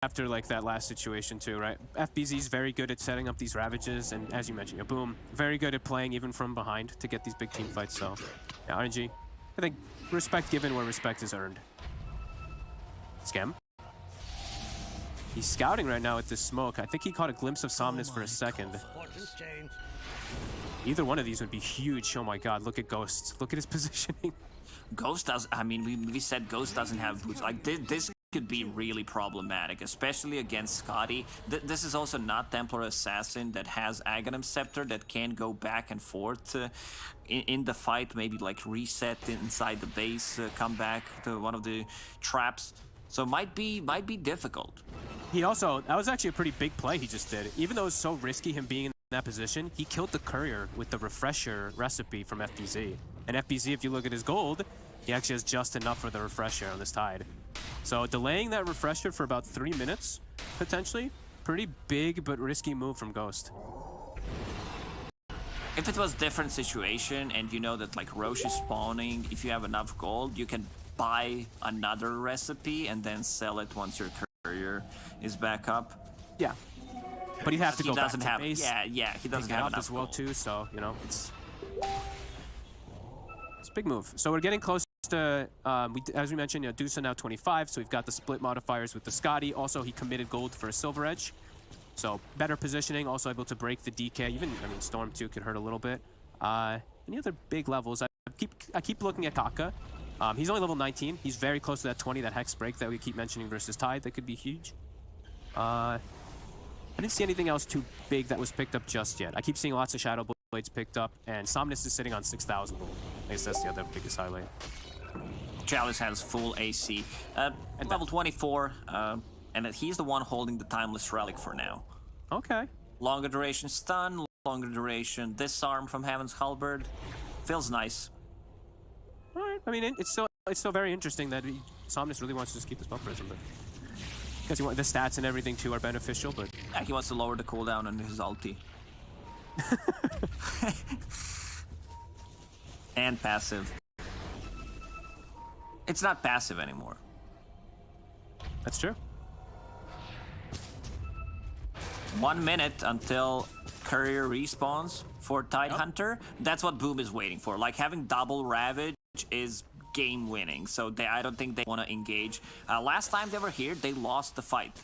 after like that last situation too, right? FBZ is very good at setting up these ravages, and as you mentioned, Boom, very good at playing even from behind to get these big team fights. So, yeah, RNG, I think respect given where respect is earned. Scam. He's scouting right now at this smoke. I think he caught a glimpse of Somnus for a second. Either one of these would be huge. Oh my god, look at Ghost. Look at his positioning. Ghost does, I mean, we said Ghost doesn't have boots. Like, this could be really problematic, especially against Scotty. This is also not Templar Assassin that has Aghanim Scepter that can go back and forth in the fight, maybe like reset inside the base, come back to one of the traps. So might be difficult. He also, that was actually a pretty big play he just did. Even though it was so risky him being in that position, he killed the courier with the refresher recipe from FBZ. And FBZ, if you look at his gold, he actually has just enough for the refresher on this tide. So delaying that refresher for about 3 minutes, potentially, pretty big but risky move from Ghost. If it was a different situation and you know that like Roche is spawning, if you have enough gold, you can buy another recipe and then sell it once your courier is back up. Yeah. But he'd have to go back to base. Yeah, he doesn't have enough as well gold. too, so, you know, it's a big move. So we're getting close to, as we mentioned, Dusa now 25, so we've got the split modifiers with the Scotty. Also, he committed gold for a Silver Edge. So better positioning, also able to break the DK. Even, I mean, Storm 2 could hurt a little bit. Any other big levels? I keep looking at Kaka. He's only level 19. He's very close to that 20, that Hex Break that we keep mentioning versus Tide. That could be huge. I didn't see anything else too big that was picked up just yet. I keep seeing lots of Shadow Blades picked up, and Somnus is sitting on 6,000 gold. I guess that's the other biggest highlight. Chalice has full AC. And level 24, and he's the one holding the Timeless Relic for now. Okay. Longer duration stun, longer duration disarm from Heaven's Halberd. Feels nice. All right. I mean, it's still very interesting that Somnus really wants to just keep this buff prison, but because the stats and everything too are beneficial, but yeah, he wants to lower the cooldown on his ulti. And passive. It's not passive anymore. That's true. 1 minute until Courier respawns for Tidehunter. That's what Boom is waiting for. Like, having double Ravage is game winning, so I don't think they want to engage. Last time they were here, they lost the fight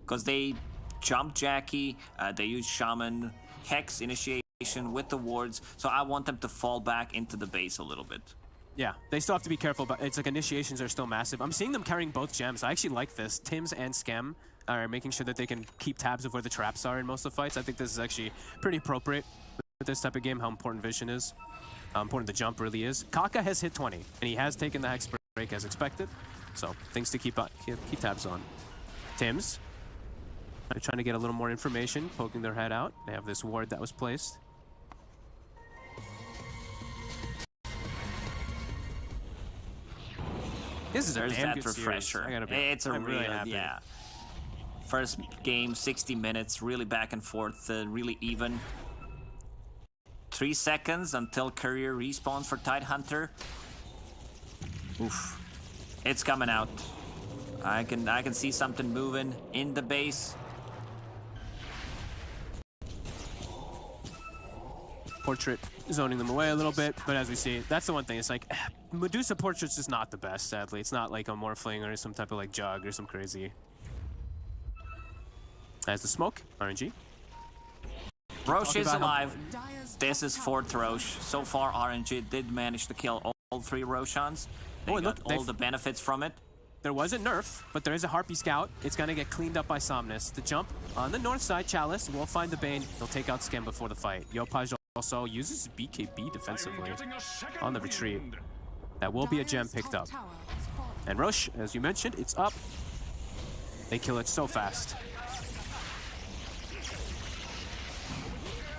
because they jumped Jackie, they used Shaman, Hex initiation with the wards, so I want them to fall back into the base a little bit. Yeah, they still have to be careful, but it's like initiations are still massive. I'm seeing them carrying both gems. I actually like this. Tims and Scam are making sure that they can keep tabs of where the traps are in most of the fights. I think this is actually pretty appropriate with this type of game, how important vision is. How important the jump really is. Kaka has hit 20, and he has taken the Hex Break as expected. So, things to keep tabs on. Tims, they're trying to get a little more information, poking their head out. They have this ward that was placed. This is a damn good refresher. It's a really happy. Yeah. First game, 60 minutes, really back and forth, really even. 3 seconds until Courier respawns for Tidehunter. Oof. It's coming out. I can see something moving in the base. Portrait zoning them away a little bit, but as we see, that's the one thing. It's like, Medusa Portrait's just not the best, sadly. It's not like a Morphling or some type of like Jug or some crazy. As the smoke, RNG. Roche is alive. This is 4th Roche. So far, RNG did manage to kill all 3 Roshans. They got all the benefits from it. There was a nerf, but there is a Harpy Scout. It's going to get cleaned up by Somnus. The jump on the north side, Chalice will find the Bane. He'll take out Scam before the fight. Yopaj also uses BKB defensively on the retreat. That will be a gem picked up. And Roche, as you mentioned, it's up. They kill it so fast.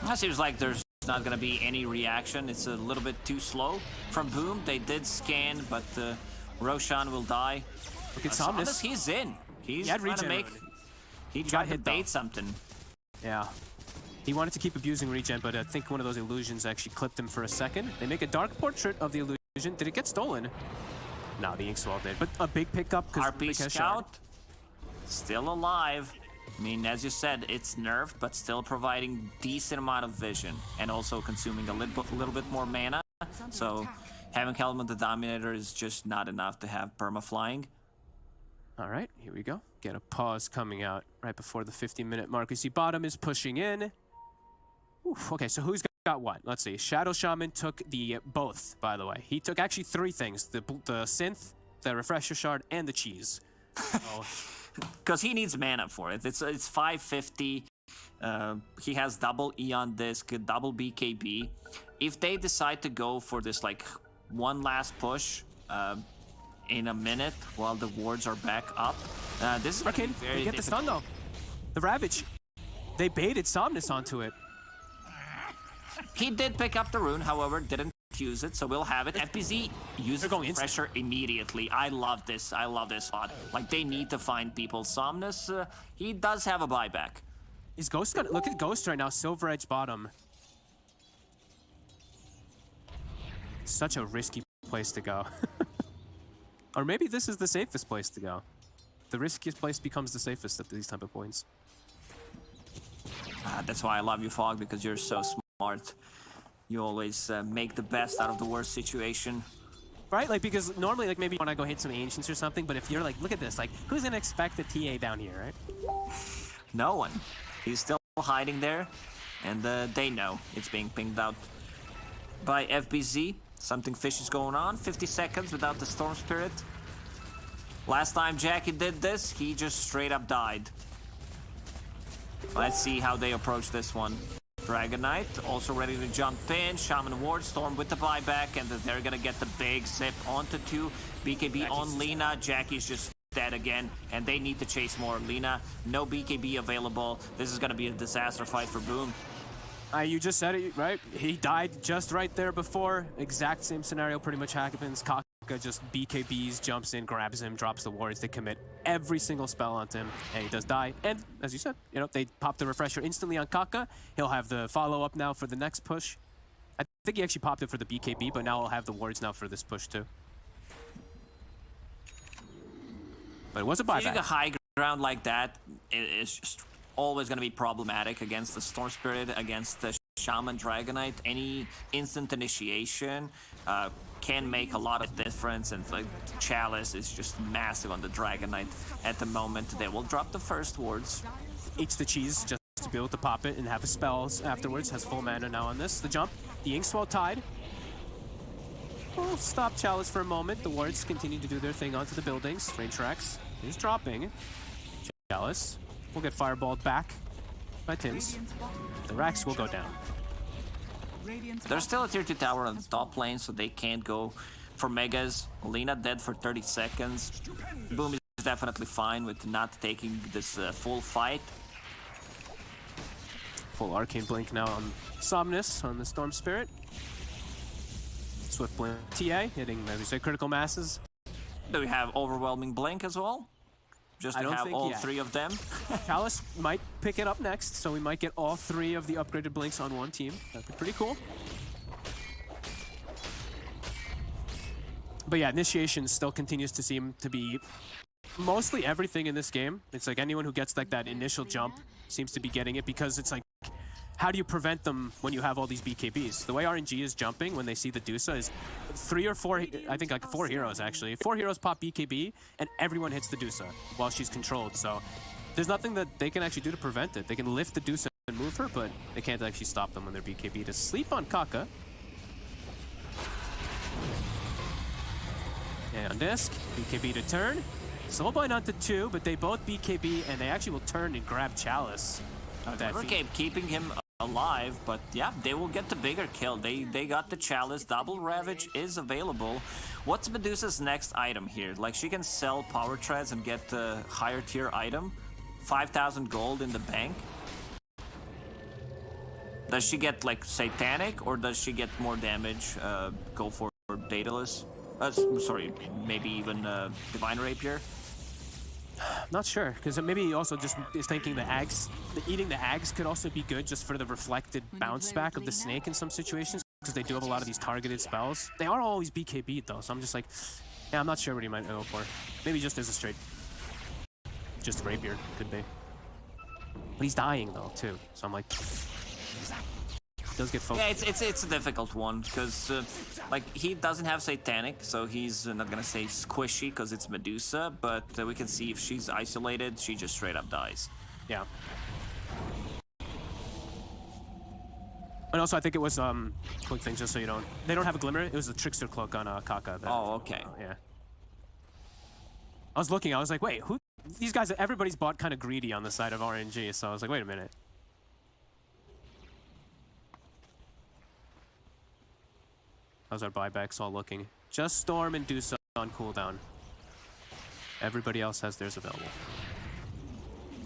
It seems like there's not going to be any reaction. It's a little bit too slow from Boom. They did scan, but Roshan will die. Look at Somnus. He's in. He's trying to make... He tried to bait something. Yeah. He wanted to keep abusing regen, but I think one of those illusions actually clipped him for a second. They make a dark portrait of the illusion. Did it get stolen? No, the Inkswell did. But a big pickup because RP Scout. still alive. I mean, as you said, it's nerfed, but still providing decent amount of vision and also consuming a little bit more mana. So having Helmet the Dominator is just not enough to have perma flying. All right, here we go. Get a pause coming out right before the 50-minute mark. You see bottom is pushing in. Oof, okay, so who's got what? Let's see. Shadow Shaman took the both, by the way. He took actually 3 things. The synth, the refresher shard, and the cheese. Because he needs mana for it. It's 550. He has double Eon Disc, double BKB. If they decide to go for this like one last push in a minute while the wards are back up, this is going to be very difficult. Get the stun though. The Ravage. They baited Somnus onto it. He did pick up the rune, however, didn't use it, so we'll have it. FBZ uses pressure immediately. I love this. I love this spot. Like, they need to find people. Somnus, he does have a buyback. Is Ghost gonna look at Ghost right now? Silver Edge bottom. Such a risky place to go. Or maybe this is the safest place to go. The riskiest place becomes the safest at these type of points. That's why I love you, Fog, because you're so smart. You always make the best out of the worst situation. Right? Like, because normally, like, maybe when I go hit some Ancients or something, but if you're like, look at this, like, who's gonna expect a TA down here, right? No one. He's still hiding there, and they know it's being pinged out by FBZ. Something fishy is going on. 50 seconds without the Storm Spirit. Last time Jackie did this, he just straight up died. Let's see how they approach this one. Dragon Knight also ready to jump in. Shaman Ward, Storm with the buyback, and they're gonna get the big zip onto 2. BKB on Lina. Jackie's just dead again, and they need to chase more. Lina, no BKB available. This is gonna be a disaster fight for Boom. You just said it, right? He died just right there before. Exact same scenario pretty much happens. Kaka just BKBs, jumps in, grabs him, drops the wards. They commit every single spell onto him, and he does die. And as you said, you know, they pop the refresher instantly on Kaka. He'll have the follow-up now for the next push. I think he actually popped it for the BKB, but now he'll have the wards now for this push too. But it was a buyback. Using a high ground like that is just always going to be problematic against the Storm Spirit, against the Shaman Dragon Knight. Any instant initiation can make a lot of difference, and like Chalice is just massive on the Dragon Knight at the moment. They will drop the first wards. Eats the cheese just to be able to pop it and have his spells afterwards. Has full mana now on this. The jump, the Inkswell Tide. We'll stop Chalice for a moment. The wards continue to do their thing onto the buildings. Rain tracks is dropping. Chalice will get fireballed back by Tims. The Rax will go down. There's still a tier 2 tower on the top lane, so they can't go for megas. Lina dead for 30 seconds. Boom is definitely fine with not taking this full fight. Full Arcane Blink now on Somnus on the Storm Spirit. Swift Blink TA, hitting, as we say, critical masses. Do we have Overwhelming Blink as well? Just to have all 3 of them? Chalice might pick it up next, so we might get all 3 of the upgraded Blinks on one team. That'd be pretty cool. But yeah, Initiation still continues to seem to be mostly everything in this game. It's like anyone who gets like that initial jump seems to be getting it, because it's like, how do you prevent them when you have all these BKBs? The way RNG is jumping when they see the Dusa is 3 or 4, I think like 4 heroes actually. 4 heroes pop BKB and everyone hits the Dusa while she's controlled. So there's nothing that they can actually do to prevent it. They can lift the Dusa and move her, but they can't actually stop them when they're BKB. To sleep on Kaka. And on disc, BKB to turn. Soulbind onto 2, but they both BKB and they actually will turn and grab Chalice. Okay, keeping him alive, but yeah, they will get the bigger kill. They got the Chalice. Double Ravage is available. What's Medusa's next item here? Like, she can sell Power Treads and get a higher tier item. 5,000 gold in the bank. Does she get like Satanic, or does she get more damage? Go for Daedalus? Sorry, maybe even Divine Rapier? Not sure, because maybe also just is thinking the Ags, eating the Ags could also be good just for the reflected bounce back of the Snake in some situations, because they do have a lot of these targeted spells. They are always BKB'd though, so I'm just like, yeah, I'm not sure what he might go for. Maybe just as a straight just Rapier, could be. But he's dying though too, so I'm like, he does get focused. Yeah, it's a difficult one because like he doesn't have Satanic, so he's not gonna say squishy because it's Medusa, but we can see if she's isolated, she just straight up dies. Yeah. And also, I think it was quick thing, just so you don't. They don't have a glimmer. It was a trickster cloak on Kaka. Oh, okay. Yeah. I was looking. I was like, wait, who? These guys, everybody's bought kind of greedy on the side of RNG. So I was like, wait a minute. How's our buybacks all looking? Just Storm and Dusa on cooldown. Everybody else has theirs available.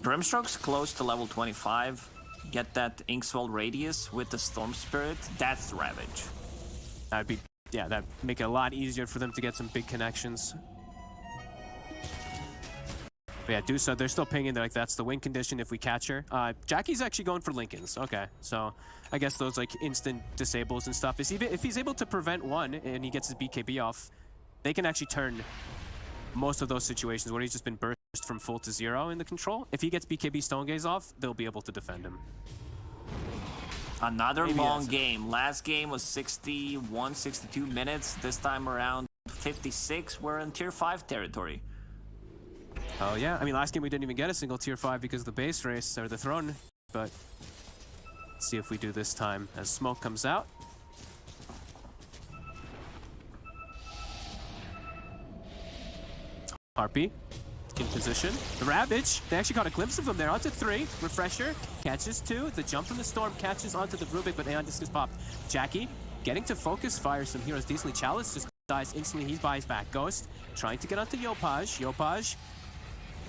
Grimstroke's close to level 25. Get that Inkswell radius with the Storm Spirit. That's Ravage. That'd be, yeah, that'd make it a lot easier for them to get some big connections. But yeah, Dusa, they're still pinging. They're like, that's the win condition if we catch her. Jackie's actually going for Lincolns. Okay, so I guess those like instant disables and stuff. If he's able to prevent one and he gets his BKB off, they can actually turn most of those situations where he's just been burst from full to 0 in the control. If he gets BKB Stone Gaze off, they'll be able to defend him. Another long game. Last game was 61, 62 minutes. This time around 56. We're in tier 5 territory. Oh yeah, I mean last game we didn't even get a single tier 5 because of the base race or the throne, but let's see if we do this time as smoke comes out. Harpy in position. The Ravage, they actually caught a glimpse of him there. Onto 3. Refresher catches 2. The jump from the Storm catches onto the Rubik, but Aeon Disc is popped. Jackie getting to focus fire some heroes decently. Chalice just dies instantly. He buys back. Ghost trying to get onto Yopaj. Yopaj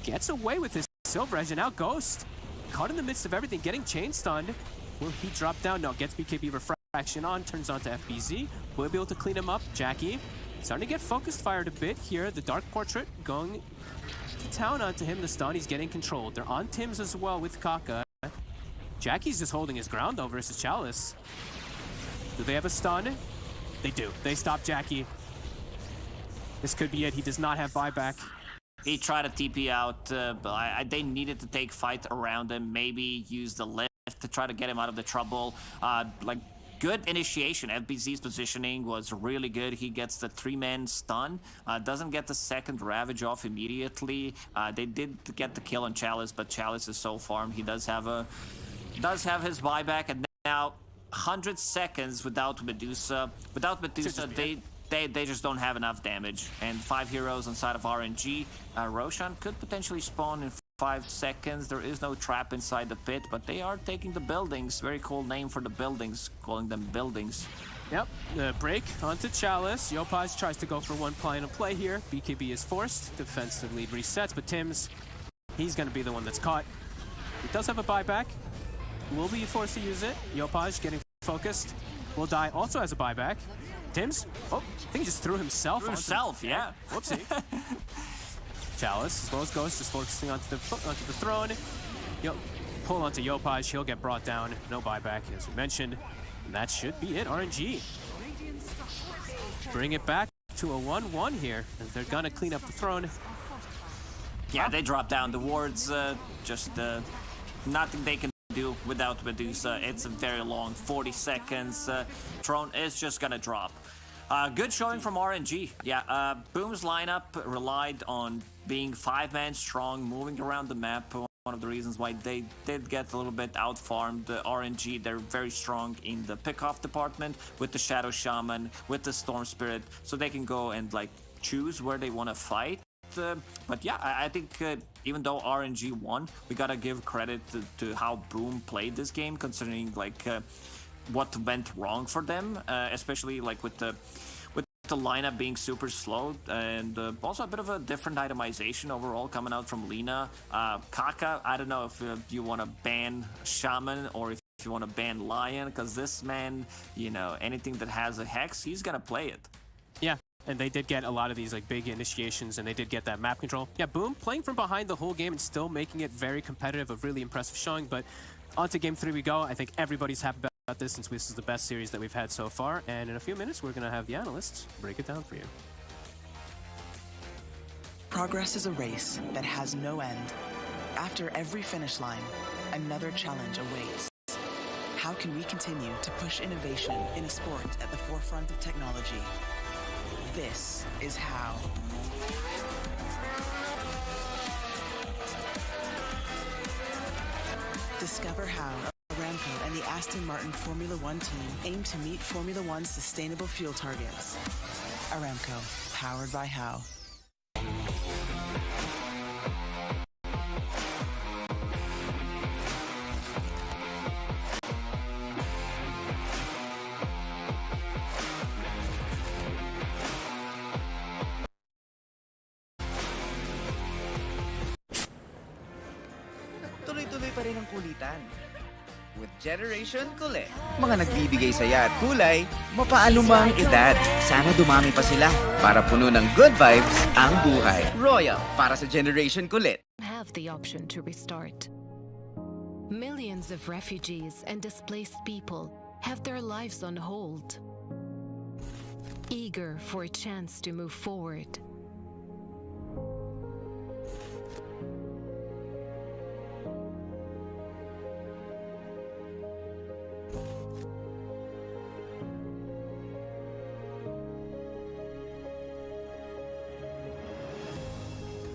gets away with his Silver Edge, and now Ghost caught in the midst of everything, getting chain stunned. Will he drop down? No, gets BKB refraction on, turns on to FBZ. Will be able to clean him up. Jackie starting to get focused fired a bit here. The Dark Portrait going to town onto him. The stun, he's getting controlled. They're on Tim's as well with Kaka. Jackie's just holding his ground though versus Chalice. Do they have a stun? They do. They stop Jackie. This could be it. He does not have buyback. He tried to TP out, but they needed to take fight around him. Maybe use the lift to try to get him out of the trouble. Like, good initiation. FBZ's positioning was really good. He gets the 3-man stun. Doesn't get the second Ravage off immediately. They did get the kill on Chalice, but Chalice is so farmed. He does have his buyback, and now 100 seconds without Medusa. Without Medusa, they just don't have enough damage. And 5 heroes inside of RNG. Roshan could potentially spawn in 5 seconds. There is no trap inside the pit, but they are taking the buildings. Very cool name for the buildings, calling them buildings. Yep, the break onto Chalice. Yopaj tries to go for one plan of play here. BKB is forced. Defensive lead resets, but Tim's, he's going to be the one that's caught. He does have a buyback. Will be forced to use it. Yopaj getting focused. Will die, also has a buyback. Tim's, oh, I think he just threw himself. Yeah. Whoopsie. Chalice, as well as Ghost, just focusing onto the throne. Pull onto Yopaj, he'll get brought down. No buyback, as we mentioned. And that should be it, RNG. Bring it back to a 1-1 here, as they're gonna clean up the throne. Yeah, they drop down the wards, just nothing they can do without Medusa. It's a very long 40 seconds. Throne is just gonna drop. Good showing from RNG. Yeah, Boom's lineup relied on being 5-man strong, moving around the map. One of the reasons why they did get a little bit out-farmed. RNG, they're very strong in the pick-off department with the Shadow Shaman, with the Storm Spirit, so they can go and like choose where they want to fight. But yeah, I think even though RNG won, we gotta give credit to how Boom played this game, considering like what went wrong for them, especially like with the lineup being super slow, and also a bit of a different itemization overall coming out from Lina. Kaka, I don't know if you want to ban Shaman or if you want to ban Lion, because this man, you know, anything that has a Hex, he's gonna play it. Yeah. And they did get a lot of these like big initiations, and they did get that map control. Yeah, Boom playing from behind the whole game and still making it very competitive, a really impressive showing. But on to game 3 we go. I think everybody's happy about this, since this is the best series that we've had so far. And in a few minutes, we're going to have the analysts break it down for you. Progress is a race that has no end. After every finish line, another challenge awaits. How can we continue to push innovation in a sport at the forefront of technology? This is how. Discover how Aramco and the Aston Martin Formula One team aim to meet Formula One's sustainable fuel targets. Aramco, powered by How. Tuloy-tuloy pa rin ang kulitan. With Generation Kulit. Mga nagbibigay saya at kulay, mapaanumang edad. Sana dumami pa sila para puno ng good vibes ang buhay. Royal para sa Generation Kulit. Have the option to restart. Millions of refugees and displaced people have their lives on hold, eager for a chance to move forward.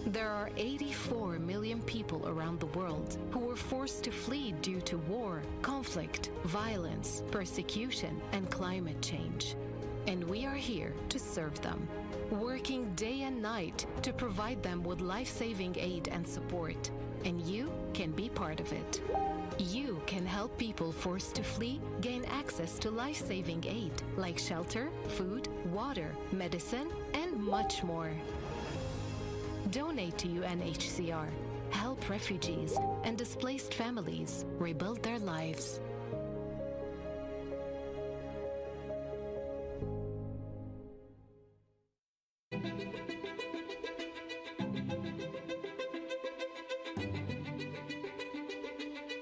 There are 84 million people around the world who were forced to flee due to war, conflict, violence, persecution, and climate change. And we are here to serve them, working day and night to provide them with life-saving aid and support. And you can be part of it. You can help people forced to flee gain access to life-saving aid like shelter, food, water, medicine, and much more. Donate to UNHCR. Help refugees and displaced families rebuild their lives.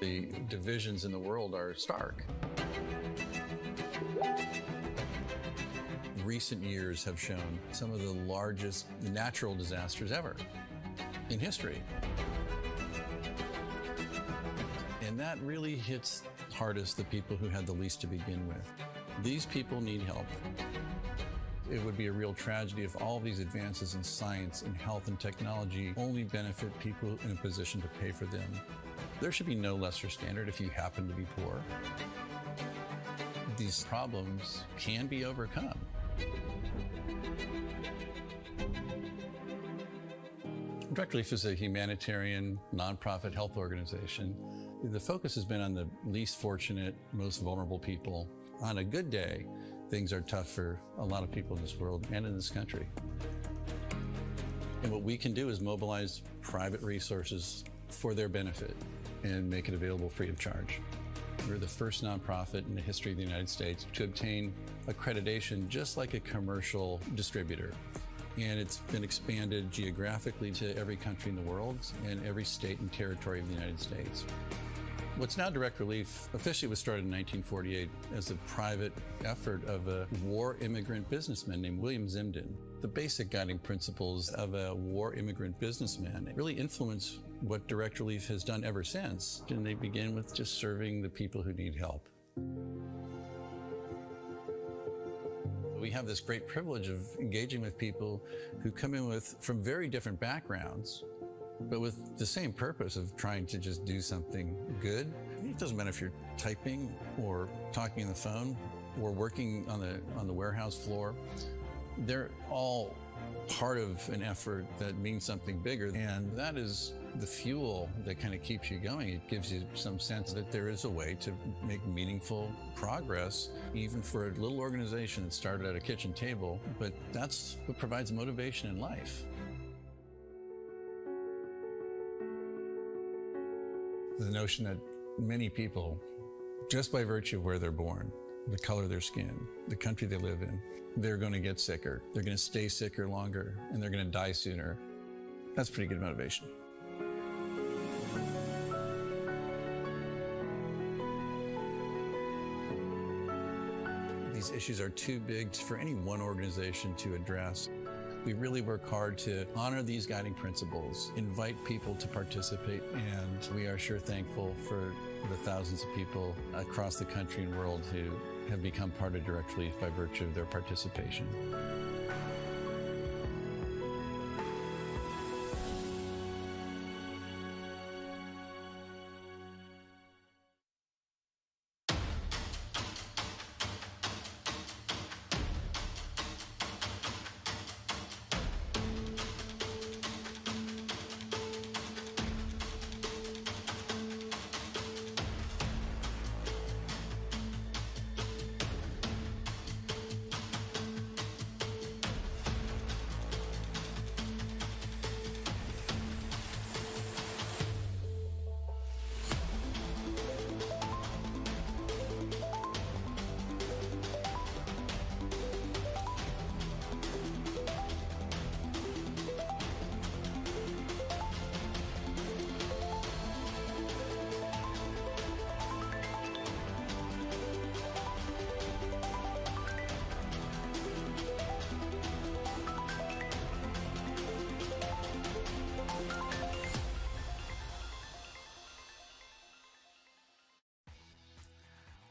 The divisions in the world are stark. Recent years have shown some of the largest natural disasters ever in history. And that really hits hardest the people who had the least to begin with. These people need help. It would be a real tragedy if all these advances in science and health and technology only benefit people in a position to pay for them. There should be no lesser standard if you happen to be poor. These problems can be overcome. Direct Relief is a humanitarian, nonprofit health organization. The focus has been on the least fortunate, most vulnerable people. On a good day, things are tough for a lot of people in this world and in this country. And what we can do is mobilize private resources for their benefit and make it available free of charge. We're the first nonprofit in the history of the United States to obtain accreditation just like a commercial distributor. And it's been expanded geographically to every country in the world and every state and territory of the United States. What's now Direct Relief officially was started in 1948 as a private effort of a war immigrant businessman named William Zimden. The basic guiding principles of a war immigrant businessman really influence what Direct Relief has done ever since. And they begin with just serving the people who need help. We have this great privilege of engaging with people who come in from very different backgrounds, but with the same purpose of trying to just do something good. It doesn't matter if you're typing or talking on the phone or working on the warehouse floor. They're all part of an effort that means something bigger, and that is the fuel that kind of keeps you going. It gives you some sense that there is a way to make meaningful progress, even for a little organization that started at a kitchen table, but that's what provides motivation in life. The notion that many people, just by virtue of where they're born, the color of their skin, the country they live in, they're going to get sicker, they're going to stay sicker longer, and they're going to die sooner. That's pretty good motivation. These issues are too big for any one organization to address. We really work hard to honor these guiding principles, invite people to participate, and we are sure thankful for the thousands of people across the country and world who have become part of Direct Relief by virtue of their participation.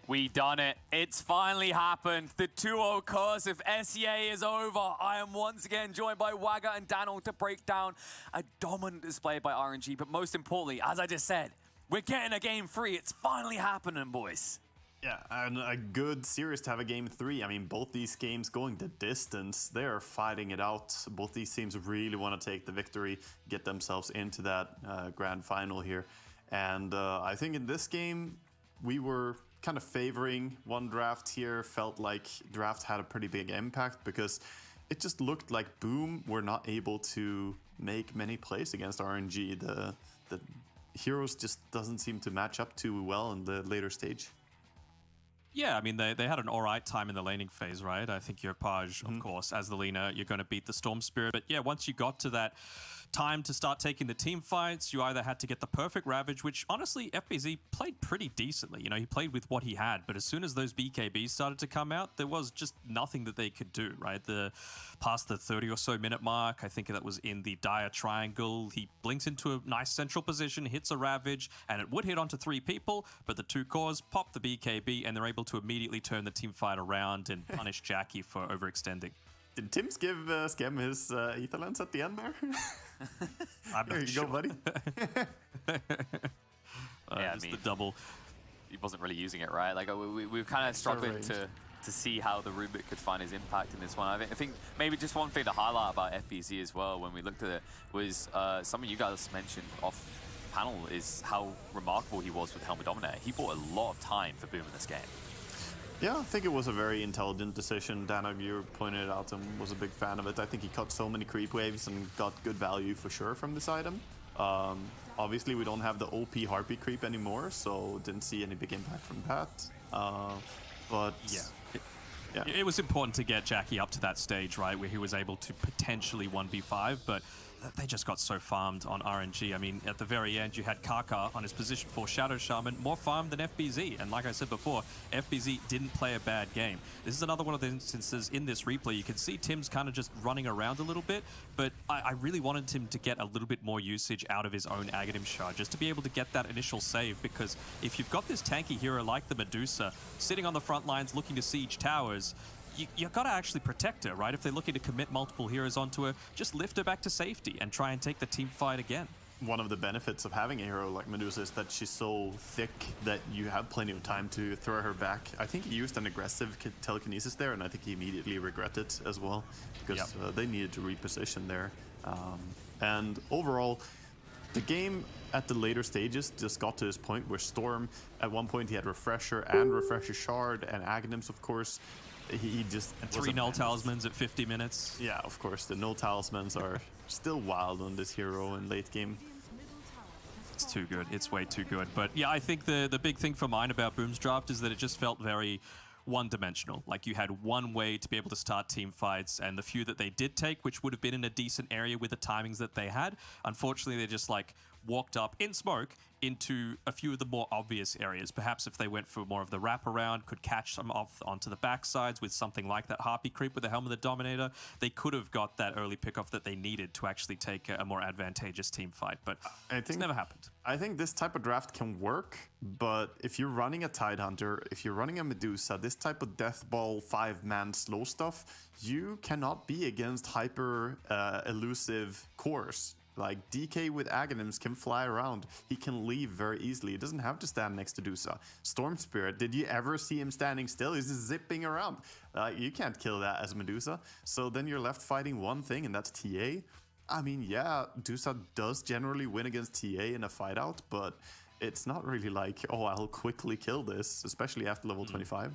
We done it. It's finally happened. The 2-0 curse of SEA is over. I am once again joined by Wagger and Daniel to break down a dominant display by RNG. But most importantly, as I just said, we're getting a game 3. It's finally happening, boys. Yeah, and a good series to have a game 3. I mean, both these games going the distance, they're fighting it out. Both these teams really want to take the victory, get themselves into that grand final here. And I think in this game, we were kind of favoring one draft here. Felt like draft had a pretty big impact because it just looked like Boom were not able to make many plays against RNG. The heroes just doesn't seem to match up too well in the later stage. Yeah, I mean, they had an all right time in the laning phase, right? I think your Page, of course, as the laner, you're going to beat the Storm Spirit. But yeah, once you got to that time to start taking the team fights, you either had to get the perfect Ravage, which honestly, FBZ played pretty decently. You know, he played with what he had. But as soon as those BKBs started to come out, there was just nothing that they could do, right? Past the 30 or so minute mark, I think that was in the dire triangle. He blinks into a nice central position, hits a Ravage, and it would hit onto 3 people, but the 2 cores pop the BKB, and they're able to immediately turn the team fight around and punish Jackie for overextending. Did Tims give Skem his ether lens at the end there? I'm There not you sure. go, buddy. Yeah, I just mean, the double. he wasn't really using it, right? Like we were kind of struggling range. to see how the Rubik could find his impact in this one. I think maybe just one thing to highlight about FBZ as well when we looked at it was some of you guys mentioned off panel is how remarkable he was with Helmet Dominator. He bought a lot of time for Boom in this game. Yeah, I think it was a very intelligent decision. Danog, you pointed it out and was a big fan of it. I think he caught so many creep waves and got good value for sure from this item. Obviously, we don't have the OP Harpy creep anymore, so didn't see any big impact from that. But Yeah. It was important to get Jackie up to that stage, right, where he was able to potentially 1v5, but they just got so farmed on RNG. I mean, at the very end, you had Kaka on his position for Shadow Shaman, more farmed than FBZ. And like I said before, FBZ didn't play a bad game. This is another one of the instances in this replay. You can see Tim's kind of just running around a little bit, but I really wanted him to get a little bit more usage out of his own Aghanim Shard, just to be able to get that initial save, because if you've got this tanky hero like the Medusa sitting on the front lines looking to siege towers, you got to actually protect her, right? If they're looking to commit multiple heroes onto her, just lift her back to safety and try and take the team fight again. one of the benefits of having a hero like Medusa is that she's so thick that you have plenty of time to throw her back. I think he used an aggressive telekinesis there, and I think he immediately regretted it as well, because they needed to reposition there. And overall, the game at the later stages just got to this point where Storm, at one point he had Refresher and Refresher Shard, and Aghanims, of course. He just... And 3 null talismans at 50 minutes. Yeah, of course, the null talismans are still wild on this hero in late game. It's too good. It's way too good. But yeah, I think the big thing for mine about Boom's draft is that it just felt very one-dimensional. Like you had one way to be able to start team fights, and the few that they did take, which would have been in a decent area with the timings that they had, unfortunately they just like walked up in smoke into a few of the more obvious areas. Perhaps if they went for more of the wraparound, could catch some off onto the backsides with something like that Harpy creep with the Helm of the Dominator, they could have got that early pickoff that they needed to actually take a more advantageous team fight. But it's never happened. I think this type of draft can work, but if you're running a Tidehunter, if you're running a Medusa, this type of Death Ball 5-man slow stuff, you cannot be against hyper elusive cores. Like, DK with Aghanims can fly around. He can leave very easily. He doesn't have to stand next to Dusa. Storm Spirit, did you ever see him standing still? He's just zipping around. You can't kill that as Medusa. So then you're left fighting one thing, and that's TA. I mean, yeah, Dusa does generally win against TA in a fight out, but it's not really like, oh, I'll quickly kill this, especially after level 25.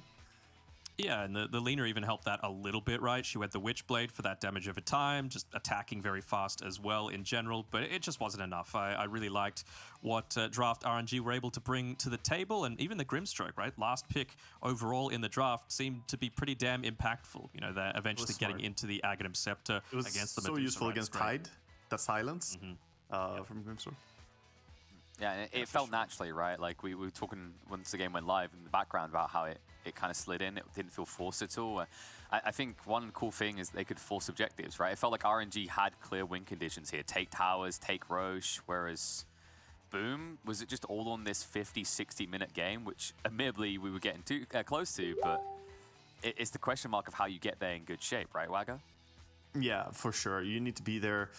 Yeah, and the Lina even helped that a little bit, right? She went the Witchblade for that damage over time, just attacking very fast as well in general, but it just wasn't enough. I really liked what draft RNG were able to bring to the table, and even the Grimstroke, right? Last pick overall in the draft seemed to be pretty damn impactful. You know, they're eventually getting into the Aghanim Scepter against the Medusa. So useful right? against Tide, that silence from Grimstroke. Yeah, and it felt naturally, right? Like we were talking once the game went live in the background about how it kind of slid in. It didn't feel forced at all. I think one cool thing is they could force objectives, right? It felt like RNG had clear win conditions here. Take towers, take Roche, whereas Boom, was it just all on this 50, 60-minute game, which admittedly we were getting too close to, but it's the question mark of how you get there in good shape, right, Wagga? Yeah, for sure. You need to be there.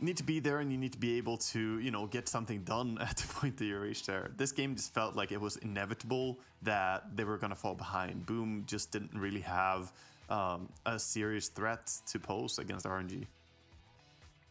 And you need to be able to, you know, get something done at the point that you reach there. This game just felt like it was inevitable that they were going to fall behind. Boom just didn't really have a serious threat to pose against RNG.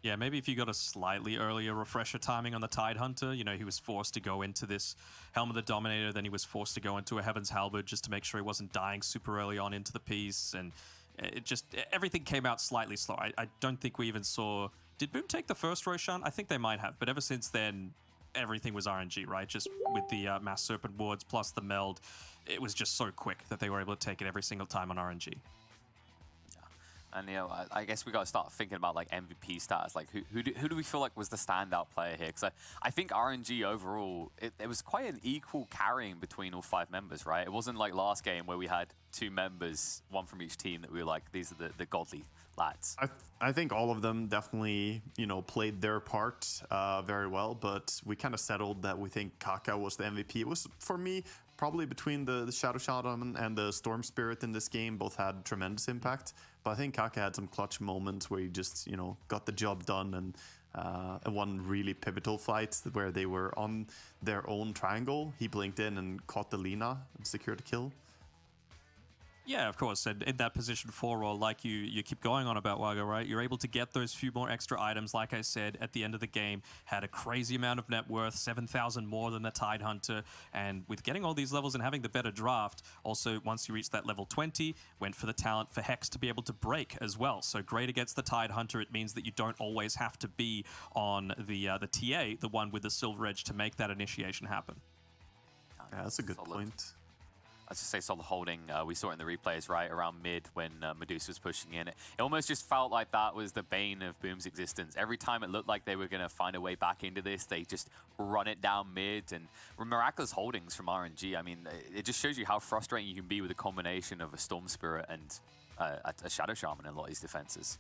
Yeah, maybe if you got a slightly earlier refresher timing on the Tidehunter, you know, he was forced to go into this Helm of the Dominator, then he was forced to go into a Heaven's Halberd just to make sure he wasn't dying super early on into the piece, and it just, everything came out slightly slow. I don't think we even saw... Did Boom take the first Roshan? I think they might have, but ever since then, everything was RNG, right? Just with the Mass Serpent Wards plus the meld, it was just so quick that they were able to take it every single time on RNG. And, you know, I guess we got to start thinking about, like, MVP stats. Like, who do we feel like was the standout player here? Because I think RNG overall, it was quite an equal carrying between all 5 members, right? It wasn't like last game where we had 2 members, one from each team, that we were like, these are the godly lads. I think all of them definitely, you know, played their part very well, but we kind of settled that we think Kaka was the MVP. It was, for me, probably between the Shadow Shaman and the Storm Spirit in this game. Both had tremendous impact. But I think Kaka had some clutch moments where he just, you know, got the job done, and one really pivotal fight where they were on their own triangle. He blinked in and caught the Lina and secured a kill. Yeah, of course. And in that position 4 role, like you keep going on about Wagga, right? You're able to get those few more extra items, like I said, at the end of the game. Had a crazy amount of net worth, 7,000 more than the Tidehunter. And with getting all these levels and having the better draft, also, once you reach that level 20, went for the talent for Hex to be able to break as well. So great against the Tidehunter. It means that you don't always have to be on the TA, the one with the Silver Edge, to make that initiation happen. Yeah, that's a good point. I'd just say solid holding. We saw it in the replays, right, around mid when Medusa was pushing in. It almost just felt like that was the bane of Boom's existence. Every time it looked like they were going to find a way back into this, they just run it down mid. And miraculous holdings from RNG. I mean, it just shows you how frustrating you can be with a combination of a Storm Spirit and a Shadow Shaman in a lot of these defenses.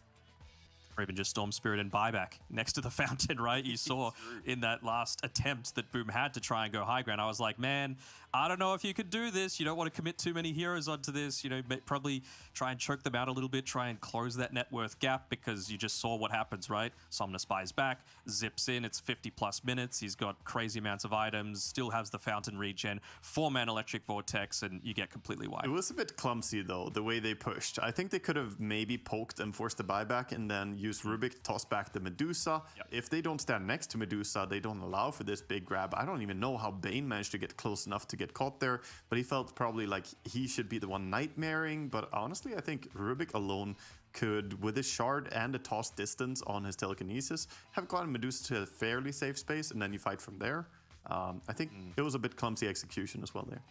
Or even just Storm Spirit and buyback next to the fountain, right? You saw in that last attempt that Boom had to try and go high ground. I was like, man, I don't know if you could do this. You don't want to commit too many heroes onto this. You know, probably try and choke them out a little bit, try and close that net worth gap, because you just saw what happens, right? Somnus buys back, zips in, it's 50+ minutes. He's got crazy amounts of items, still has the fountain regen, 4-man electric vortex, and you get completely wiped. It was a bit clumsy, though, the way they pushed. I think they could have maybe poked and forced the buyback and then used Rubik to toss back the Medusa. Yep. If they don't stand next to Medusa, they don't allow for this big grab. I don't even know how Bane managed to get close enough to get caught there, but he felt probably like he should be the one nightmaring. But honestly, I think Rubik alone could, with his shard and a toss distance on his telekinesis, have gotten Medusa to a fairly safe space, and then you fight from there. I think it was a bit clumsy execution as well there.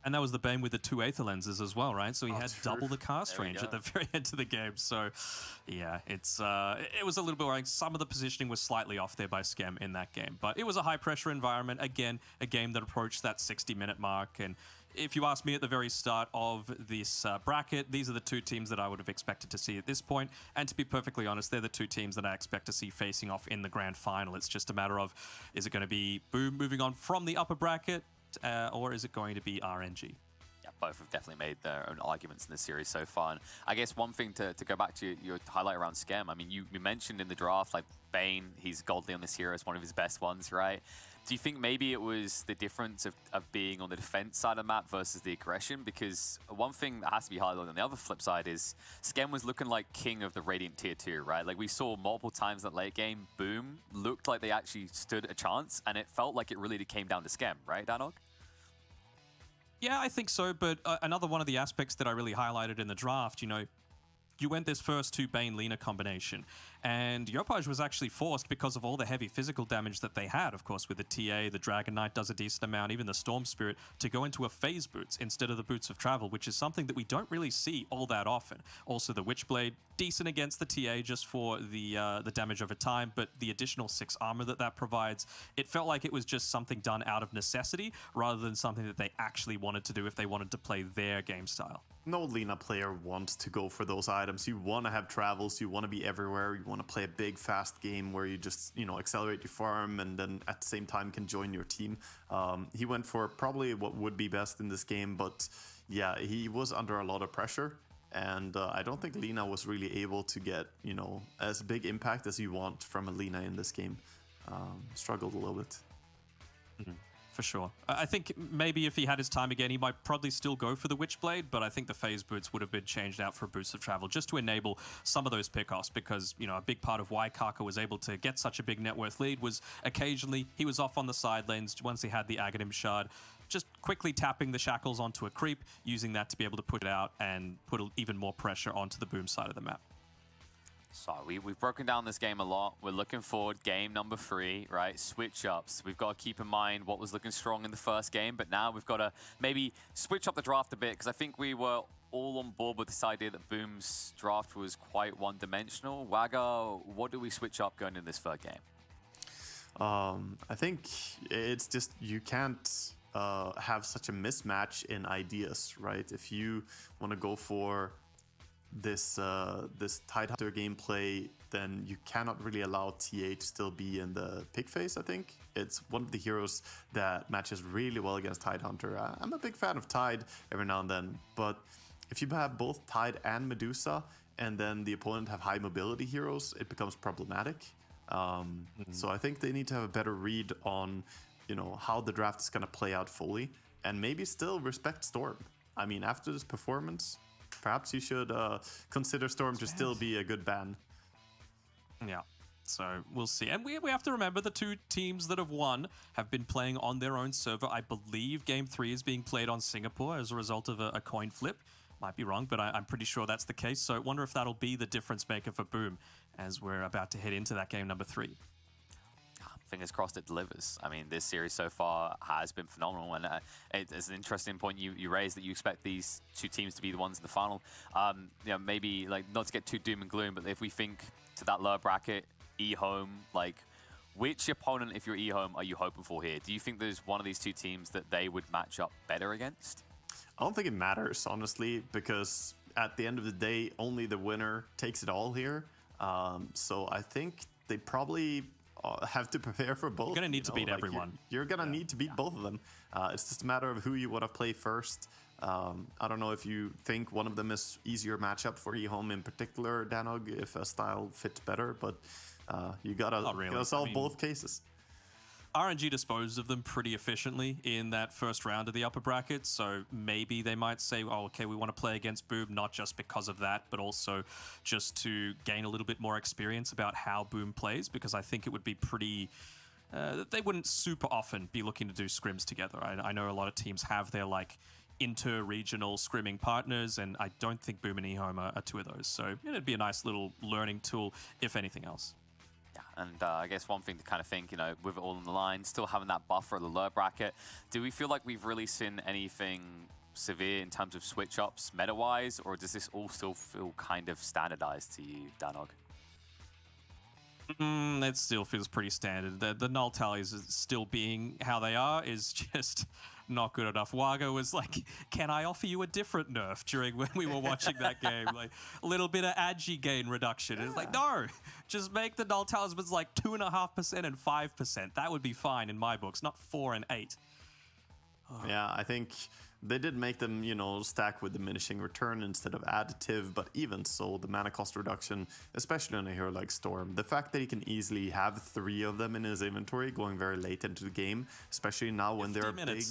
And that was the Bane with the 2 Aether lenses as well, right? So he had double the cast There we range go. at the very end of the game. So, yeah, it was a little bit like some of the positioning was slightly off there by Schem in that game. But it was a high-pressure environment. Again, a game that approached that 60-minute mark. And if you ask me at the very start of this bracket, these are the two teams that I would have expected to see at this point. And to be perfectly honest, they're the two teams that I expect to see facing off in the grand final. It's just a matter of, is it going to be Boom moving on from the upper bracket? Or is it going to be RNG? Yeah, both have definitely made their own arguments in this series so far. And I guess one thing to go back to your highlight around Schem, I mean, you mentioned in the draft, like, Bane, he's godly on this hero, it's one of his best ones, right? Do you think maybe it was the difference of being on the defense side of the map versus the aggression? Because one thing that has to be highlighted on the other flip side is Schem was looking like king of the Radiant Tier 2, right? Like we saw multiple times that late game, Boom looked like they actually stood a chance, and it felt like it really came down to Schem, right, Danog? Yeah, I think so. But another one of the aspects that I really highlighted in the draft, you know, you went this first 2 Bane-Lina combination, and Yopaj was actually forced because of all the heavy physical damage that they had, of course, with the TA, the Dragon Knight does a decent amount, even the Storm Spirit, to go into a phase boots instead of the Boots of Travel, which is something that we don't really see all that often. Also, the Witchblade, decent against the TA just for the damage over time, but the additional 6 armor that provides, it felt like it was just something done out of necessity rather than something that they actually wanted to do if they wanted to play their game style. No Lina player wants to go for those items. You want to have travels, you want to be everywhere, you want to play a big fast game where you just, you know, accelerate your farm and then at the same time can join your team. He went for probably what would be best in this game, but yeah, he was under a lot of pressure, and I don't think Lina was really able to get, you know, as big impact as you want from a Lina in this game. Struggled a little bit. For sure. I think maybe if he had his time again, he might probably still go for the Witchblade, but I think the phase boots would have been changed out for Boots of Travel just to enable some of those pickoffs, because, you know, a big part of why Kaka was able to get such a big net worth lead was occasionally he was off on the side lanes once he had the Aghanim Shard, just quickly tapping the shackles onto a creep, using that to be able to put it out and put even more pressure onto the Boom side of the map. So we've broken down this game a lot. We're looking forward, game number 3, right? Switch ups. We've got to keep in mind what was looking strong in the first game, but now we've got to maybe switch up the draft a bit, because I think we were all on board with this idea that Boom's draft was quite one-dimensional. Wagga, what do we switch up going into this third game? I think it's just you can't have such a mismatch in ideas, right? If you want to go for this Tidehunter gameplay, then you cannot really allow TA to still be in the pick phase. I think it's one of the heroes that matches really well against Tidehunter. I'm a big fan of Tide every now and then, but if you have both Tide and Medusa and then the opponent have high mobility heroes, it becomes problematic. So I think they need to have a better read on, you know, how the draft is going to play out fully, and maybe still respect Storm. I mean, after this performance, perhaps you should consider Storm to still be a good ban. Yeah, so we'll see. And we have to remember the 2 teams that have won have been playing on their own server. I believe Game 3 is being played on Singapore as a result of a coin flip. Might be wrong, but I'm pretty sure that's the case. So I wonder if that'll be the difference maker for Boom as we're about to head into that game number 3. Fingers crossed it delivers. I mean, this series so far has been phenomenal, and it's an interesting point you raised that you expect these 2 teams to be the ones in the final. You know, maybe like not to get too doom and gloom, but if we think to that lower bracket, eHome, like which opponent, if you're eHome, are you hoping for here? Do you think there's one of these 2 teams that they would match up better against? I don't think it matters, honestly, because at the end of the day, only the winner takes it all here. So I think they probably have to prepare for both. You're going to need to beat everyone. You're going to need to beat both of them. It's just a matter of who you want to play first. I don't know if you think one of them is easier matchup for eHome in particular, Danog, if a style fits better, but you gotta solve both cases. RNG disposed of them pretty efficiently in that first round of the upper bracket, so maybe they might say, oh, okay, we want to play against Boom, not just because of that, but also just to gain a little bit more experience about how Boom plays, because I think it would be pretty... they wouldn't super often be looking to do scrims together. I know a lot of teams have their, like, inter-regional scrimming partners, and I don't think Boom and eHome are 2 of those, so it'd be a nice little learning tool, if anything else. Yeah, and I guess one thing to kind of think, with it all on the line, still having that buffer at the lower bracket, do we feel like we've really seen anything severe in terms of switch-ups meta-wise, or does this all still feel kind of standardized to you, Danog? It still feels pretty standard. The null tallies still being how they are is just not good enough. Waga was like, can I offer you a different nerf during when we were watching that game? Like a little bit of agi gain reduction. Yeah. It's like, no, just make the null talismans like 2.5% and 5%. That would be fine in my books, not 4 and 8. Oh. Yeah, I think they did make them, stack with diminishing return instead of additive, but even so, the mana cost reduction, especially on a hero like Storm, the fact that he can easily have 3 of them in his inventory going very late into the game, especially now when they're big.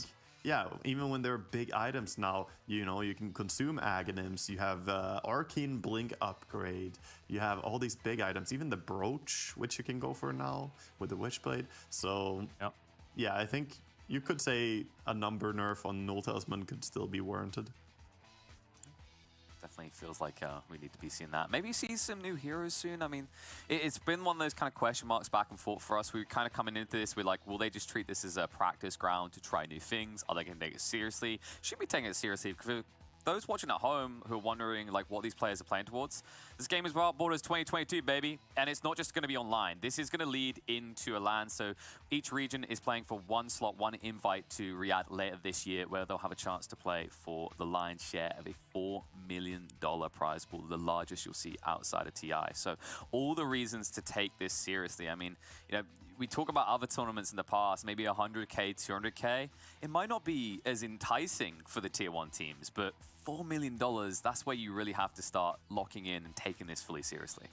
Yeah, even when they're big items now, you can consume Aghanims, you have Arcane Blink upgrade, you have all these big items, even the Brooch, which you can go for now with the Witchblade. So, yeah, I think you could say a number nerf on Null Talisman could still be warranted. Definitely feels like we need to be seeing that. Maybe see some new heroes soon. I mean, it's been one of those kind of question marks back and forth for us. We were kind of coming into this, we're like, will they just treat this as a practice ground to try new things? Are they going to take it seriously? Should be taking it seriously, because those watching at home who are wondering like what these players are playing towards, this game is Wild Borders 2022, baby, and it's not just going to be online. This is going to lead into a LAN, so each region is playing for 1 slot, 1 invite to Riyadh later this year, where they'll have a chance to play for the lion's share of a $4 million prize pool, the largest you'll see outside of TI. So all the reasons to take this seriously. I mean, we talk about other tournaments in the past, maybe 100K, 200K. It might not be as enticing for the tier 1 teams, but $4 million, that's where you really have to start locking in and taking this fully seriously.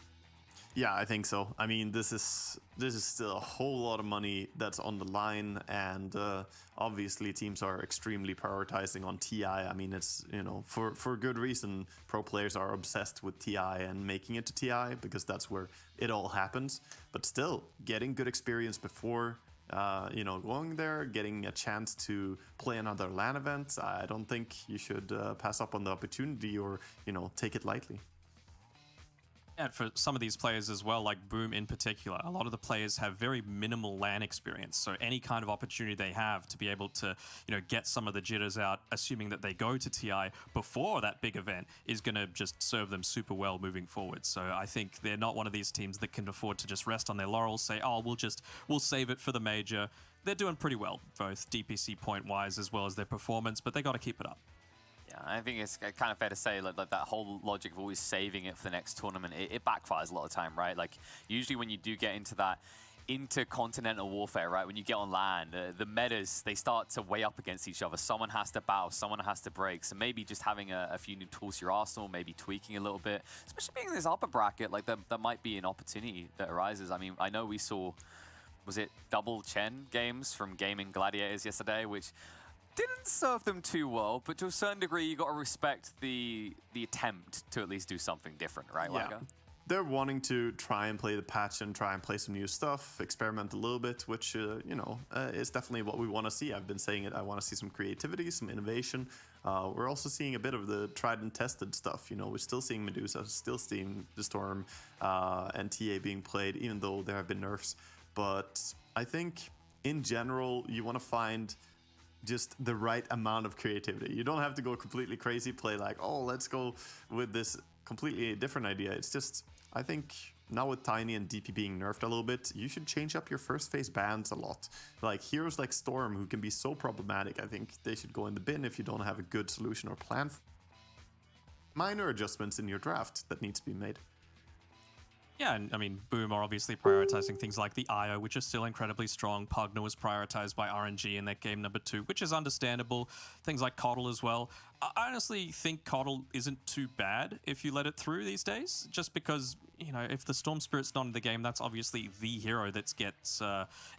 Yeah, I think so. I mean, this is still a whole lot of money that's on the line, and obviously teams are extremely prioritizing on TI. I mean, it's, for good reason, pro players are obsessed with TI and making it to TI because that's where it all happens. But still, getting good experience before, going there, getting a chance to play another LAN event, I don't think you should pass up on the opportunity or, take it lightly. And for some of these players as well, like Boom in particular, a lot of the players have very minimal LAN experience. So any kind of opportunity they have to be able to, get some of the jitters out, assuming that they go to TI before that big event, is going to just serve them super well moving forward. So I think they're not one of these teams that can afford to just rest on their laurels, say, oh, we'll save it for the major. They're doing pretty well, both DPC point-wise as well as their performance, but they got to keep it up. Yeah, I think it's kind of fair to say like that whole logic of always saving it for the next tournament, it backfires a lot of the time, right? Like usually when you do get into that intercontinental warfare, right? When you get on LAN, the metas, they start to weigh up against each other. Someone has to bow, someone has to break. So maybe just having a few new tools to your arsenal, maybe tweaking a little bit, especially being in this upper bracket, like that might be an opportunity that arises. I mean, I know we saw, was it double Chen games from Gaming Gladiators yesterday, which didn't serve them too well, but to a certain degree, you got to respect the attempt to at least do something different, right, Yeah. Wagga? They're wanting to try and play the patch and try and play some new stuff, experiment a little bit, which, is definitely what we want to see. I've been saying it. I want to see some creativity, some innovation. We're also seeing a bit of the tried and tested stuff. We're still seeing Medusa, still seeing the Storm and TA being played, even though there have been nerfs. But I think, in general, you want to find just the right amount of creativity. You don't have to go completely crazy, play like, oh, let's go with this completely different idea. It's just, I think now with Tiny and DP being nerfed a little bit, you should change up your first phase bans a lot. Like heroes like Storm, who can be so problematic, I think they should go in the bin if you don't have a good solution or plan. Minor adjustments in your draft that need to be made. Yeah, and I mean, Boom are obviously prioritizing things like the IO, which is still incredibly strong. Pugna was prioritized by RNG in that game number 2, which is understandable. Things like Coddle as well. I honestly think Coddle isn't too bad if you let it through these days, just because, if the Storm Spirit's not in the game, that's obviously the hero that gets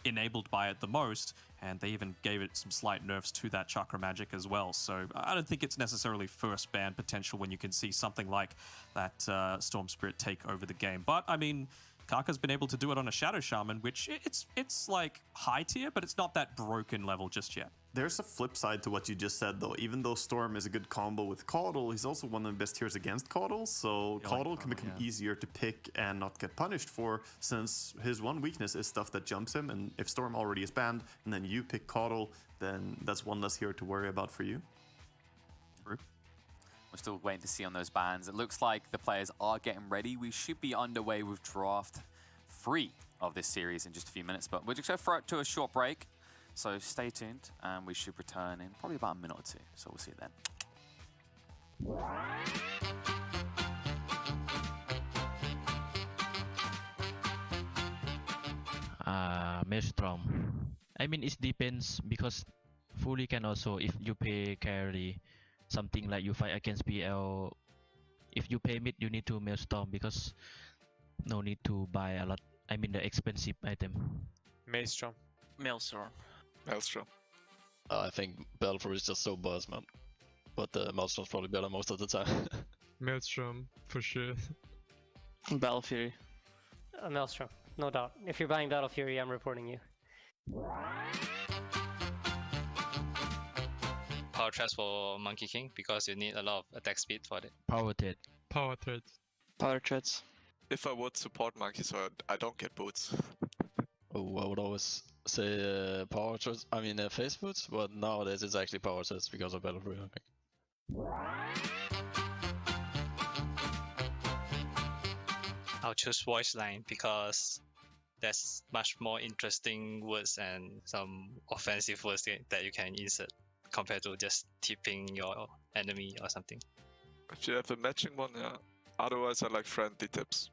enabled by it the most, and they even gave it some slight nerfs to that Chakra Magic as well. So I don't think it's necessarily first ban potential when you can see something like that Storm Spirit take over the game. But, I mean, Kaka's been able to do it on a Shadow Shaman, which it's like high tier, but it's not that broken level just yet. There's a flip side to what you just said, though. Even though Storm is a good combo with Caudle, he's also one of the best tiers against Caudle, so Caudle can become easier to pick and not get punished for, since his one weakness is stuff that jumps him, and if Storm already is banned, and then you pick Caudle, then that's one less hero to worry about for you. We're still waiting to see on those bans. It looks like the players are getting ready. We should be underway with draft 3 of this series in just a few minutes, but we're just going to throw it to a short break. So stay tuned, and we should return in probably about a minute or two. So we'll see you then. Maelstrom. I mean, it depends because fully can also, if you pay carry, something like you fight against BL, if you pay mid, you need to Maelstrom because no need to buy a lot. I mean, the expensive item. Maelstrom. Maelstrom. Maelstrom. I think Battleful is just so buzzed, man. But Maelstrom's probably better most of the time. Maelstrom, for sure. Battle Fury. Maelstrom, no doubt. If you're buying Battle Fury, I'm reporting you. Power Traps for Monkey King because you need a lot of attack speed for it. Power Thread. Power Thread. Power Threads. If I would support Monkey, so I don't get boots. Oh, I would always say power threads. I mean face boots, but nowadays it's actually power threads because of Battleful, I think. I'll choose voice line because there's much more interesting words and some offensive words that you can insert compared to just tipping your enemy or something. If you have a matching one, yeah. Otherwise, I like friendly tips.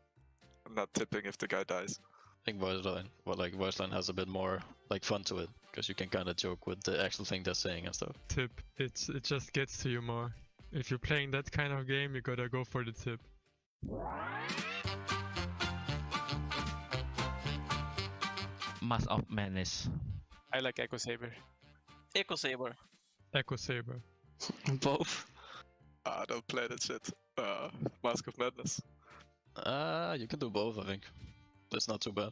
I'm not tipping if the guy dies. I think voice line, but like voice line has a bit more like fun to it because you can kind of joke with the actual thing they're saying and stuff. Tip, it just gets to you more. If you're playing that kind of game, you gotta go for the tip. Mask of Madness. I like Echo Saber. Echo Saber. Echo Saber. Both. Don't play that shit. Mask of Madness. You can do both, I think. That's not too bad.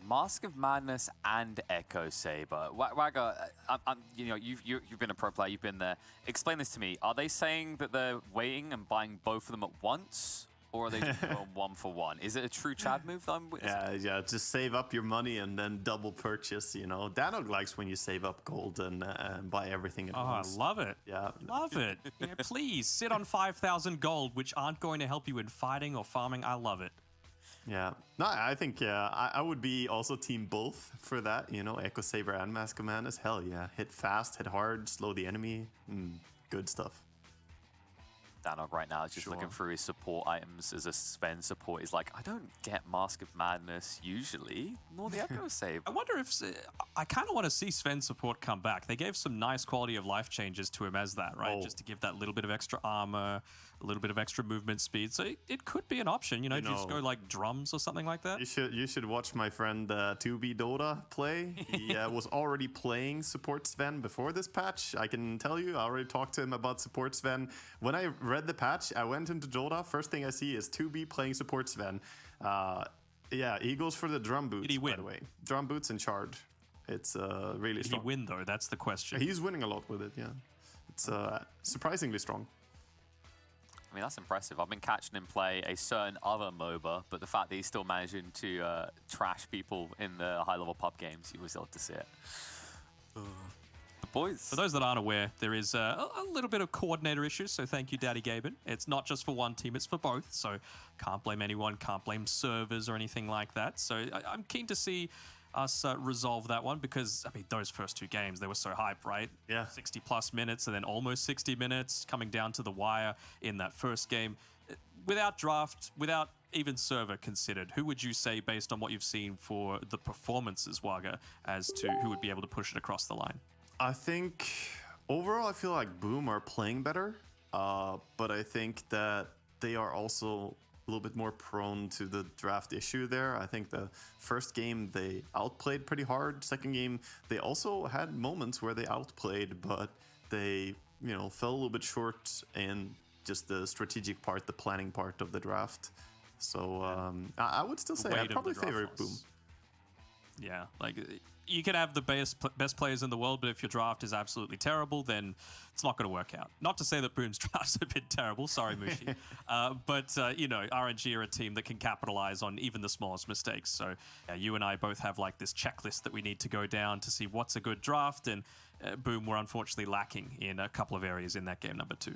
Mask of Madness and Echo Saber. Wagga, you know, you've been a pro player, you've been there. Explain this to me. Are they saying that they're waiting and buying both of them at once? Or are they just going 1-for-1? Is it a true Chad move that I'm witnessing? Yeah, just save up your money and then double purchase, you know. Danog likes when you save up gold and buy everything at once. I love it. Yeah. Love it. Yeah, please, sit on 5,000 gold, which aren't going to help you in fighting or farming. I love it. Yeah. No, I think I would be also team both for that, you know, Echo Saber and Mask of Madness. Hell yeah. Hit fast, hit hard, slow the enemy. Good stuff. Danog right now is just looking through his support items as a Sven support. He's like, I don't get Mask of Madness usually, nor the Echo Saber. I wonder if... I kind of want to see Sven support come back. They gave some nice quality of life changes to him as that, right? Just to give that little bit of extra armor, a little bit of extra movement speed. So it could be an option, you know, just go like drums or something like that. You should watch my friend 2B Dota play. He was already playing support Sven before this patch. I can tell you, I already talked to him about support Sven. When I read the patch, I went into Dota. First thing I see is 2B playing support Sven. Yeah, he goes for the drum boots, Did he win? by the way. Drum boots and charge. It's really strong. Did he win, though? That's the question. He's winning a lot with it, yeah. It's surprisingly strong. I mean, that's impressive. I've been catching him play a certain other MOBA, but the fact that he's still managing to trash people in the high-level pub games, you always love to see it. Boys. For those that aren't aware, there is a little bit of coordinator issues, so thank you, Daddy Gaben. It's not just for one team, it's for both, so can't blame anyone, can't blame servers or anything like that. So I'm keen to see us resolve that one because, I mean, those first two games, they were so hyped, right? Yeah. 60-plus minutes and then almost 60 minutes coming down to the wire in that first game. Without draft, without even server considered, who would you say, based on what you've seen for the performances, Wagga, as to who would be able to push it across the line? I think overall I feel like Boom are playing better, but I think that they are also little bit more prone to the draft issue there. I think the first game they outplayed pretty hard. Second game they also had moments where they outplayed, but they fell a little bit short in just the strategic part, the planning part of the draft. So I would still say I'd probably favor Boom. Yeah, like you can have the best players in the world, but if your draft is absolutely terrible, then it's not going to work out. Not to say that Boom's drafts have been terrible, sorry Mushi, but RNG are a team that can capitalize on even the smallest mistakes. So you and I both have like this checklist that we need to go down to see what's a good draft, and Boom were unfortunately lacking in a couple of areas in that game number 2.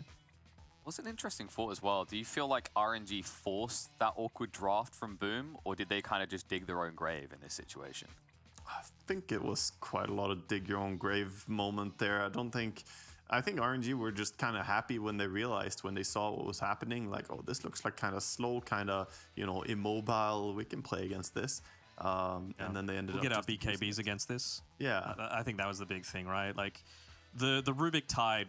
Was an interesting thought as well. Do you feel like RNG forced that awkward draft from Boom, or did they kind of just dig their own grave in this situation? I think it was quite a lot of dig your own grave moment there. I think RNG were just kind of happy when they realized, when they saw what was happening, like, oh, this looks like kind of slow, kind of, immobile. We can play against this. And then they ended up get our BKBs against this. Yeah. I think that was the big thing, right? Like the Rubik Tide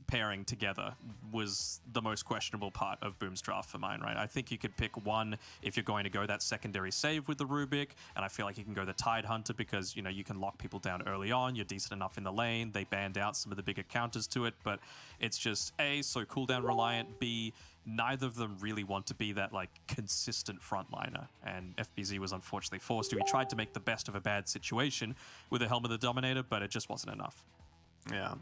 pairing together was the most questionable part of Boom's draft for mine, right? I think you could pick one if you're going to go that secondary save with the Rubik, and I feel like you can go the Tide Hunter because, you can lock people down early on, you're decent enough in the lane, they banned out some of the bigger counters to it, but it's just A, so cooldown reliant, B, neither of them really want to be that, like, consistent frontliner, and FBZ was unfortunately forced to. He tried to make the best of a bad situation with the Helm of the Dominator, but it just wasn't enough. Yeah.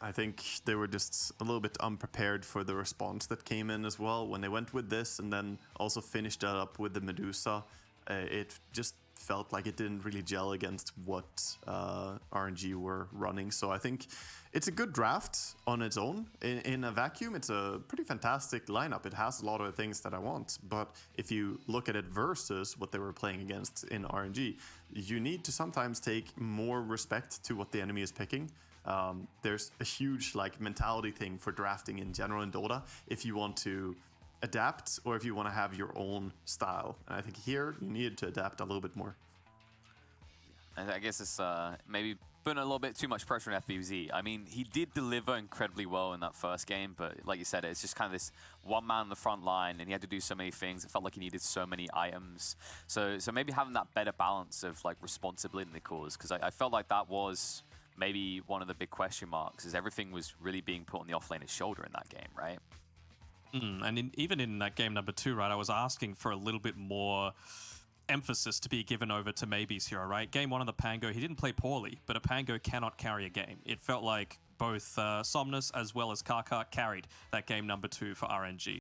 I think they were just a little bit unprepared for the response that came in as well. When they went with this and then also finished that up with the Medusa, it just felt like it didn't really gel against what RNG were running. So I think it's a good draft on its own. In a vacuum, it's a pretty fantastic lineup. It has a lot of the things that I want. But if you look at it versus what they were playing against in RNG, you need to sometimes take more respect to what the enemy is picking. There's a huge mentality thing for drafting in general in Dota if you want to adapt or if you want to have your own style. And I think here you needed to adapt a little bit more. I guess it's maybe putting a little bit too much pressure on FBZ. I mean, he did deliver incredibly well in that first game, but like you said, it's just kind of this one man on the front line, and he had to do so many things. It felt like he needed so many items. So maybe having that better balance of responsibility in the cause, because I felt like that was maybe one of the big question marks, is everything was really being put on the offlaner's shoulder in that game, right? And even in that game number 2, right, I was asking for a little bit more emphasis to be given over to Maybe's hero, right? Game 1 of the Pango, he didn't play poorly, but a Pango cannot carry a game. It felt like both Somnus as well as Kaka carried that game number 2 for RNG.